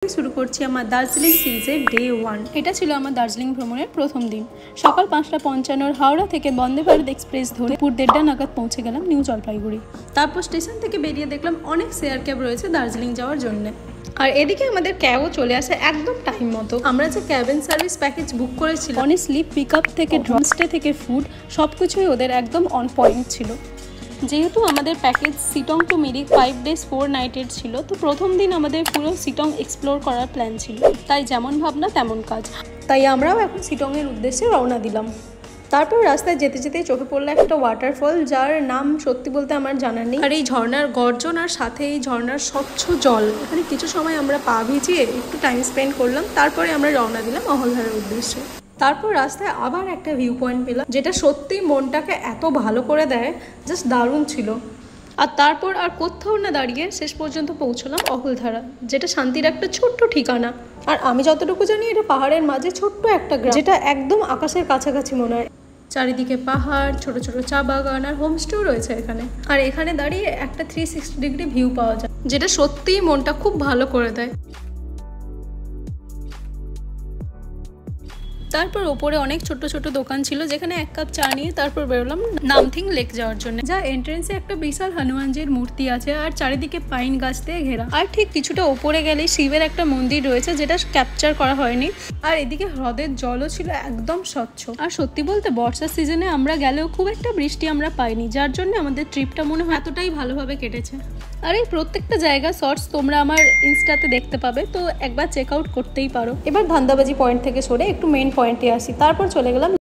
শুরু করছি আমার দার্জিলিং সিরিজের ডে 1। এটা ছিল আমার দার্জিলিং ভ্রমণের প্রথম দিন। সকাল 5:55 হাওড়া থেকে বন্দে ভারত এক্সপ্রেস ধরে দুপুর 1:30 নাগাদ পৌঁছে গেলাম নিউ জলপাইগুড়ি। তারপর স্টেশন থেকে বেরিয়ে দেখলাম অনেক শেয়ার ক্যাব রয়েছে দার্জিলিং যাওয়ার জন্য। আর এদিকে আমাদের ক্যাবও চলে আসে একদম টাইম মতো। আমরা যে ক্যাবিন সার্ভিস প্যাকেজ বুক করেছিলাম, অনেস্টলি পিক আপ থেকে ড্রপ স্টে থেকে ফুড সবকিছুই ওদের একদম অন পয়েন্ট ছিল। যেহেতু আমাদের package Sittong to Mirik 5 days 4 nights ছিল, তো প্রথম দিন আমাদের পুরো সিটং এক্সপ্লোর করার প্ল্যান ছিল। তাই যেমন ভাবনা তেমন কাজ। তাই আমরাও এখন সিটংয়ের উদ্দেশ্যে রওনা দিলাম। তারপর রাস্তায় যেতে যেতে চোখে পড়লো একটা ওয়াটারফল, যার নাম সত্যি বলতে আমার জানা নেই। আর এই ঝর্ণার গর্জন আর সাথে এই ঝর্ণার স্বচ্ছ জল, এখানে কিছু সময় আমরা পা ভিজিয়ে একটু টাইম স্পেন্ড করলাম। তারপরে আমরা রওনা দিলাম অহলধারার উদ্দেশ্যে। তারপর রাস্তায় আবার একটা ভিউ পয়েন্ট পেলাম, যেটা সত্যি মনটাকে এত ভালো করে দেয়, জাস্ট দারুণ ছিল। আর তারপর আর কোথাও না দাঁড়িয়ে শেষ পর্যন্ত পৌঁছলাম অহলধারা, যেটা শান্তির একটা ছোট্ট ঠিকানা। আর আমি যতটুকু জানি এটা পাহাড়ের মাঝে ছোট্ট একটা গ্রাম, যেটা একদম আকাশের কাছাকাছি মনে হয়। চারিদিকে পাহাড়, ছোট ছোট চা বাগান আর হোমস্টেও রয়েছে এখানে। আর এখানে দাঁড়িয়ে একটা 360 ডিগ্রি ভিউ পাওয়া যায়, যেটা সত্যিই মনটা খুব ভালো করে দেয়। তারপর ওপরে অনেক ছোট ছোট দোকান ছিল, যেখানে 1 কাপ চা নিয়ে তারপর বেরোলাম নামথিং লেক যাওয়ার জন্য। যা এন্ট্রেন্সে একটা বিশাল হনুমানজির মূর্তি আছে আর চারিদিকে পাইন গাছ দিয়ে ঘেরা। আর ঠিক কিছুটা ওপরে গেলেই শিবের একটা মন্দির রয়েছে, যেটা ক্যাপচার করা হয়নি। আর এদিকে হ্রদের জলও ছিল একদম স্বচ্ছ। আর সত্যি বলতে বর্ষার সিজনে আমরা গেলেও খুব একটা বৃষ্টি আমরা পাইনি, যার জন্য আমাদের ট্রিপটা মনে হয় এতটাই ভালোভাবে কেটেছে। আর এই প্রত্যেকটা জায়গা শর্টস তোমরা আমার ইনস্টাতে দেখতে পাবে, তো একবার চেক আউট করতেই পারো। এবার ধান্দাবাজি পয়েন্ট থেকে সরে একটু মেন পয়েন্টে আসি, তারপর চলে গেলাম